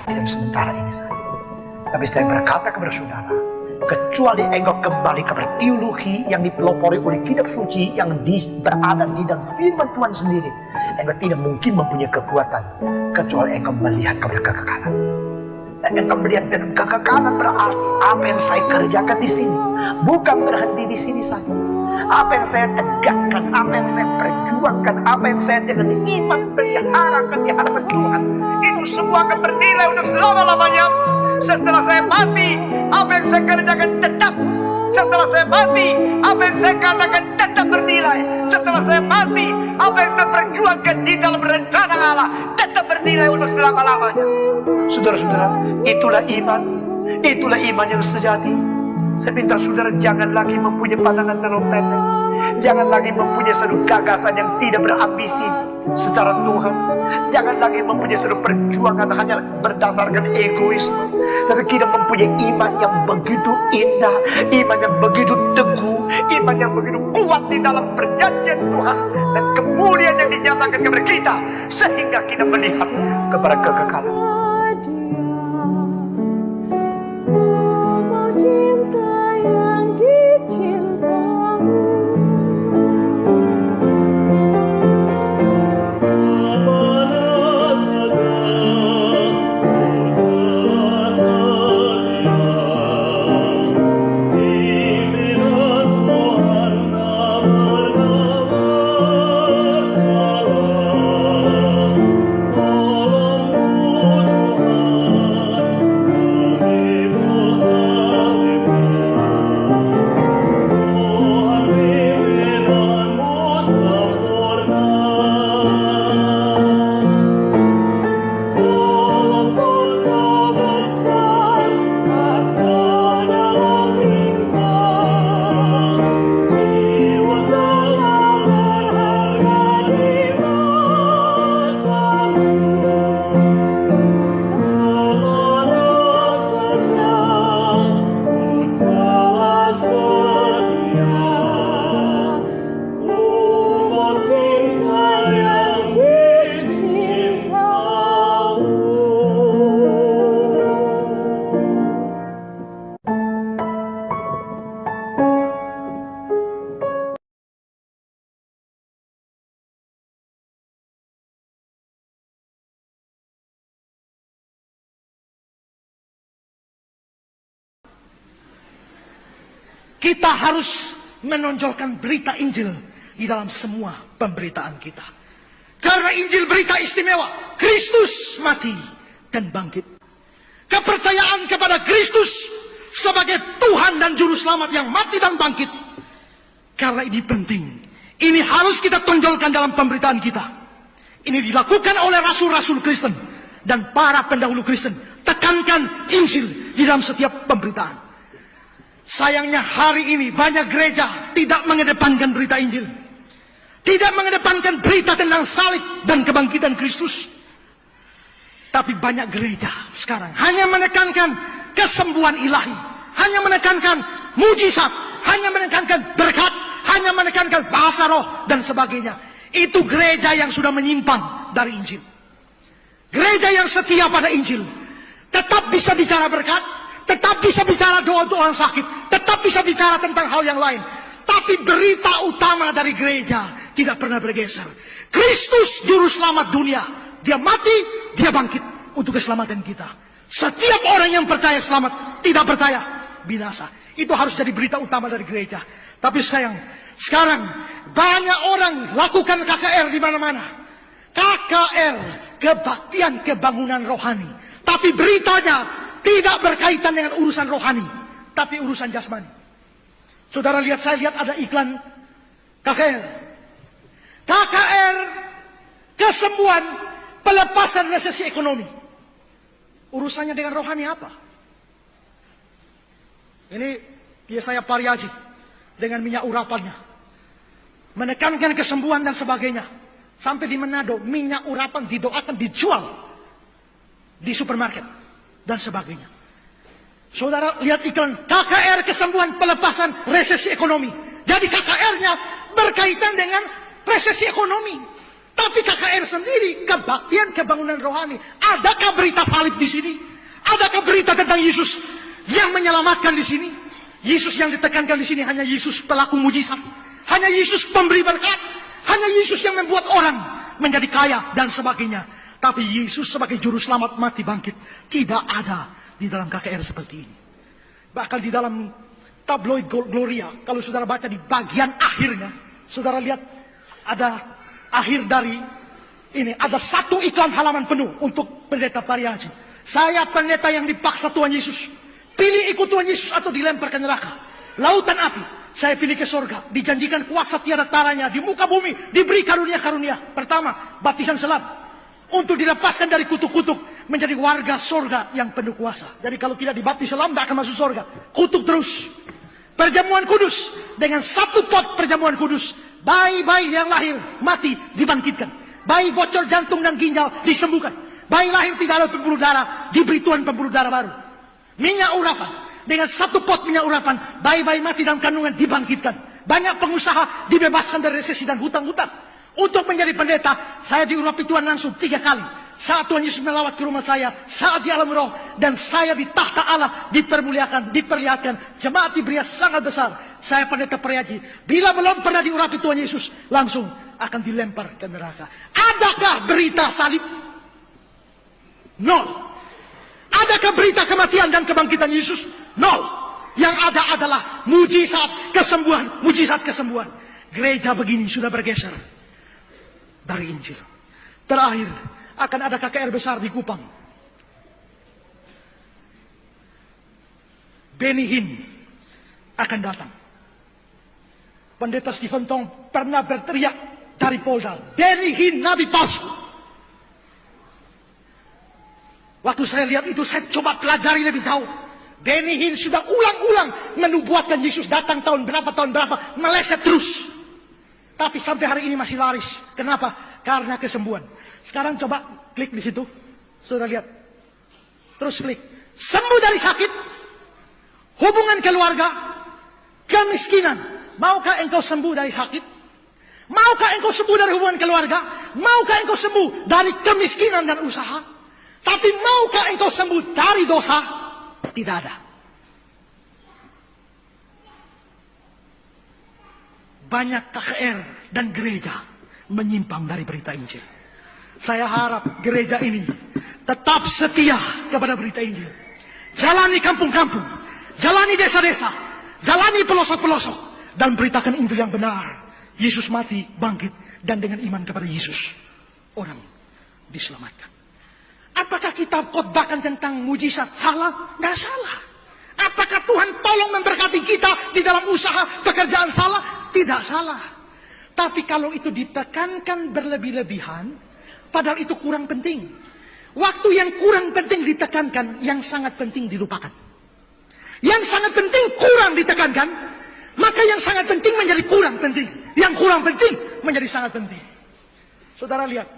hidup sementara ini saja. Tapi saya berkata kepada saudara, kecuali engkau kembali kepada teologi yang dipelopori oleh kitab suci yang berada di dalam firman Tuhan sendiri, engkau tidak mungkin mempunyai kekuatan kecuali engkau melihat kepada kekekalan. Dan engkau melihat dengan kekekalan berarti apa yang saya kerjakan di sini bukan berhenti di sini saja. Apa yang saya tegakkan, apa yang saya perjuangkan, apa yang saya dengan iman peliharakan di hadapan Tuhan, itu semua akan bernilai untuk selama-lamanya. Setelah saya mati, apa yang saya kerjakan tetap. Setelah saya mati, apa yang saya katakan tetap bernilai. Setelah saya mati, apa yang saya perjuangkan di dalam rencana Allah tetap bernilai untuk selama-lamanya. Saudara-saudara, itulah iman. Itulah iman yang sejati. Saya minta saudara jangan lagi mempunyai pandangan terlalu pendek. Jangan lagi mempunyai satu gagasan yang tidak berambisi secara Tuhan. Jangan lagi mempunyai satu perjuangan hanya berdasarkan egoisme. Tapi kita mempunyai iman yang begitu indah, iman yang begitu teguh, iman yang begitu kuat di dalam perjanjian Tuhan. Dan kemudian yang dinyatakan kepada kita, sehingga kita melihat kepada kekekalan. Kita harus menonjolkan berita Injil di dalam semua pemberitaan kita. Karena Injil berita istimewa, Kristus mati dan bangkit. Kepercayaan kepada Kristus sebagai Tuhan dan Juru Selamat yang mati dan bangkit. Karena ini penting. Ini harus kita tonjolkan dalam pemberitaan kita. Ini dilakukan oleh rasul-rasul Kristen dan para pendahulu Kristen. Tekankan Injil di dalam setiap pemberitaan. Sayangnya hari ini banyak gereja tidak mengedepankan berita Injil. Tidak mengedepankan berita tentang salib dan kebangkitan Kristus. Tapi banyak gereja sekarang hanya menekankan kesembuhan ilahi. Hanya menekankan mujizat. Hanya menekankan berkat. Hanya menekankan bahasa roh dan sebagainya. Itu gereja yang sudah menyimpang dari Injil. Gereja yang setia pada Injil tetap bisa bicara berkat. Tetap bisa bicara doa untuk orang sakit. Tetap bisa bicara tentang hal yang lain. Tapi berita utama dari gereja tidak pernah bergeser. Kristus Juru Selamat dunia. Dia mati, dia bangkit untuk keselamatan kita. Setiap orang yang percaya selamat, tidak percaya binasa. Itu harus jadi berita utama dari gereja. Tapi sayang, sekarang banyak orang lakukan KKR di mana-mana. KKR, kebaktian kebangunan rohani. Tapi beritanya tidak berkaitan dengan urusan rohani, tapi urusan jasmani. Saudara lihat, saya lihat ada iklan KKR. KKR, kesembuhan, pelepasan resesi ekonomi. Urusannya dengan rohani apa? Ini biasanya Pariaji dengan minyak urapannya. Menekankan kesembuhan dan sebagainya. Sampai di Manado, minyak urapan didoakan dijual di supermarket dan sebagainya. Saudara lihat iklan KKR, kesembuhan, pelepasan resesi ekonomi. Jadi KKR-nya berkaitan dengan resesi ekonomi. Tapi KKR sendiri, kebaktian kebangunan rohani. Adakah berita salib di sini? Adakah berita tentang Yesus yang menyelamatkan di sini? Yesus yang ditekankan di sini hanya Yesus pelaku mujizat. Hanya Yesus pemberi berkat. Hanya Yesus yang membuat orang menjadi kaya dan sebagainya. Tapi Yesus sebagai juru selamat mati bangkit tidak ada di dalam KKR seperti ini. Bahkan di dalam tabloid Gloria, kalau saudara baca di bagian akhirnya, saudara lihat ada akhir dari ini, ada satu iklan halaman penuh untuk pendeta Pariaji. Saya pendeta yang dipaksa Tuhan Yesus. Pilih ikut Tuhan Yesus atau dilempar ke neraka. Lautan api. Saya pilih ke surga. Dijanjikan kuasa tiada taranya di muka bumi. Diberi karunia-karunia. Pertama, baptisan selam. Untuk dilepaskan dari kutuk-kutuk. Menjadi warga surga yang penuh kuasa. Jadi kalau tidak dibaptis selam, tidak akan masuk surga. Kutuk terus. Perjamuan kudus. Dengan satu pot perjamuan kudus. Bayi-bayi yang lahir, mati, dibangkitkan. Bayi bocor jantung dan ginjal, disembuhkan. Bayi lahir tidak ada pembuluh darah, diberi Tuhan pembuluh darah baru. Minyak urapan. Dengan satu pot minyak urapan, bayi-bayi mati dalam kandungan dibangkitkan. Banyak pengusaha dibebaskan dari resesi dan hutang-hutang. Untuk menjadi pendeta, saya diurapi Tuhan langsung 3 kali. Saat Tuhan Yesus melawat ke rumah saya, saat di alam roh, dan saya di tahta Allah dipermuliakan, diperlihatkan. Jemaat diberi sangat besar. Saya pendeta Pariaji. Bila belum pernah diurapi Tuhan Yesus, langsung akan dilempar ke neraka. Adakah berita salib? Nol. Adakah berita kematian dan kebangkitan Yesus? Nol. Yang ada adalah mujizat kesembuhan, mujizat kesembuhan. Gereja begini sudah bergeser dari Injil. Terakhir, akan ada KKR besar di Kupang. Benny Hinn akan datang. Pendeta Stephen Tong pernah berteriak dari Polda, Benny Hinn nabi palsu. Waktu saya lihat itu, saya coba pelajari lebih jauh. Benny Hinn sudah ulang-ulang menubuatkan Yesus datang tahun berapa, meleset terus. Tapi sampai hari ini masih laris. Kenapa? Karena kesembuhan. Sekarang coba klik di situ. Sudah lihat. Terus klik. Sembuh dari sakit. Hubungan keluarga. Kemiskinan. Maukah engkau sembuh dari sakit? Maukah engkau sembuh dari hubungan keluarga? Maukah engkau sembuh dari kemiskinan dan usaha? Tapi maukah engkau sembuh dari dosa? Tidak ada. Banyak KKR dan gereja menyimpang dari berita Injil. Saya harap gereja ini tetap setia kepada berita Injil. Jalani kampung-kampung, jalani desa-desa, jalani pelosok-pelosok, dan beritakan Injil yang benar. Yesus mati, bangkit, dan dengan iman kepada Yesus, orang diselamatkan. Apakah kita khotbahkan tentang mujizat salah? Nggak salah. Apakah Tuhan tolong memberkati kita di dalam usaha pekerjaan salah? Tidak salah. Tapi kalau itu ditekankan berlebih-lebihan, padahal itu kurang penting. Waktu yang kurang penting ditekankan, yang sangat penting dilupakan. Yang sangat penting kurang ditekankan, maka yang sangat penting menjadi kurang penting. Yang kurang penting menjadi sangat penting. Saudara lihat,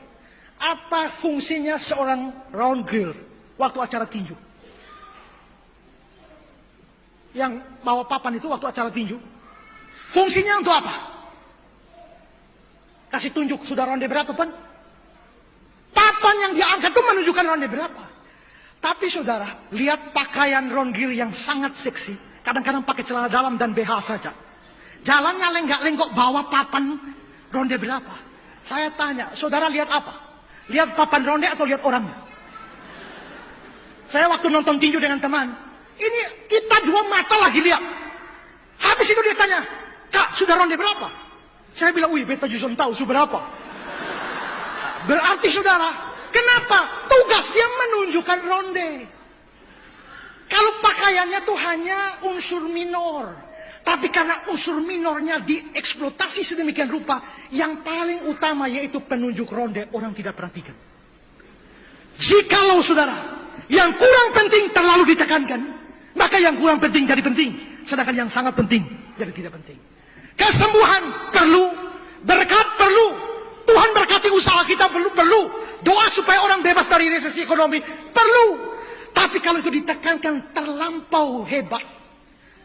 apa fungsinya seorang round grill waktu acara tinju? Yang bawa papan itu waktu acara tinju, fungsinya untuk apa? Kasih tunjuk sudah ronde berapa, Pan? Papan yang diangkat itu menunjukkan ronde berapa. Tapi saudara, lihat pakaian round grill yang sangat seksi. Kadang-kadang pakai celana dalam dan BH saja. Jalannya lenggak-lenggok bawa papan ronde berapa. Saya tanya, saudara lihat apa? Lihat papan ronde atau lihat orangnya? Saya waktu nonton tinju dengan teman, ini kita dua mata lagi lihat. Habis itu dia tanya, Kak, sudah ronde berapa? Saya bilang, wih, beta justru tahu sudah berapa. Berarti saudara, kenapa? Tugas dia menunjukkan ronde. Kalau pakaiannya tuh hanya unsur minor. Tapi karena unsur minornya dieksploitasi sedemikian rupa, yang paling utama yaitu penunjuk ronde, orang tidak perhatikan. Jikalau saudara, yang kurang penting terlalu ditekankan, maka yang kurang penting jadi penting. Sedangkan yang sangat penting jadi tidak penting. Kesembuhan perlu, berkat perlu, Tuhan berkati usaha kita perlu, doa supaya orang bebas dari resesi ekonomi perlu. Tapi kalau itu ditekankan terlampau hebat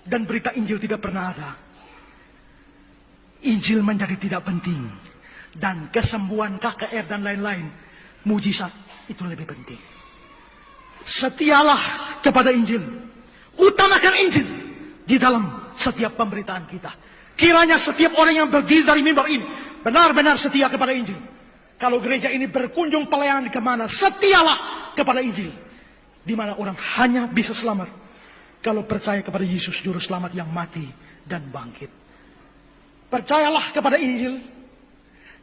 dan berita Injil tidak pernah ada, Injil menjadi tidak penting. dan kesembuhan KKR dan lain-lain, mujizat itu lebih penting. Setialah kepada Injil. Utamakan Injil di dalam setiap pemberitaan kita. Kiranya setiap orang yang berdiri dari mimbar ini benar-benar setia kepada Injil. Kalau gereja ini berkunjung pelayanan kemana, setialah kepada Injil. Di mana orang hanya bisa selamat kalau percaya kepada Yesus Juru Selamat yang mati dan bangkit. Percayalah kepada Injil.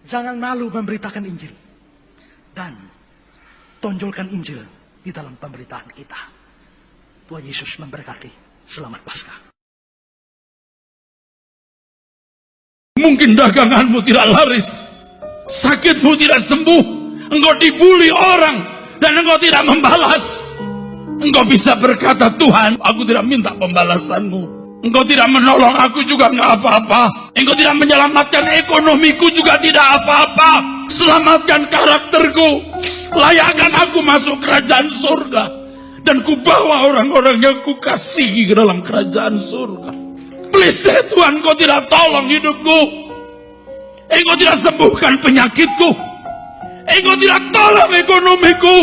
Jangan malu memberitakan Injil. Dan tonjolkan Injil di dalam pemberitaan kita. Tuhan Yesus memberkati. Selamat Paskah. Mungkin daganganmu tidak laris, sakitmu tidak sembuh, engkau dibuli orang dan engkau tidak membalas. Engkau bisa berkata, Tuhan, aku tidak minta pembalasanmu. Engkau tidak menolong aku juga nggak apa-apa. Engkau tidak menyelamatkan ekonomiku juga tidak apa-apa. Selamatkan karakterku, layakkan aku masuk kerajaan surga, dan kubawa orang-orang yang kukasihi ke dalam kerajaan surga. Please deh Tuhan, Engkau tidak tolong hidupku. Engkau tidak sembuhkan penyakitku. Engkau tidak tolong ekonomiku.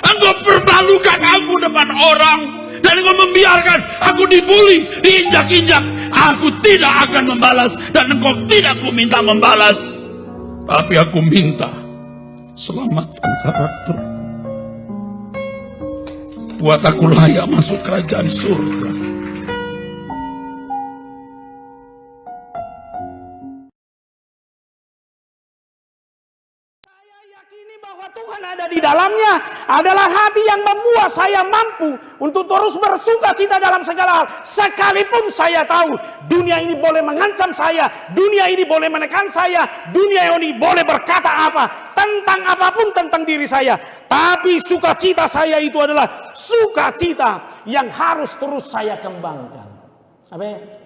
Engkau permalukan aku depan orang. Dan engkau membiarkan aku dibully, diinjak-injak. Aku tidak akan membalas. Dan engkau tidak kuminta membalas. Tapi aku minta, selamatkan karakter. Buat aku layak masuk kerajaan surga. Tuhan ada di dalamnya adalah hati yang membuat saya mampu untuk terus bersuka cita dalam segala hal. Sekalipun saya tahu dunia ini boleh mengancam saya, dunia ini boleh menekan saya, dunia ini boleh berkata apa tentang apapun tentang diri saya. Tapi sukacita saya itu adalah sukacita yang harus terus saya kembangkan. Amin.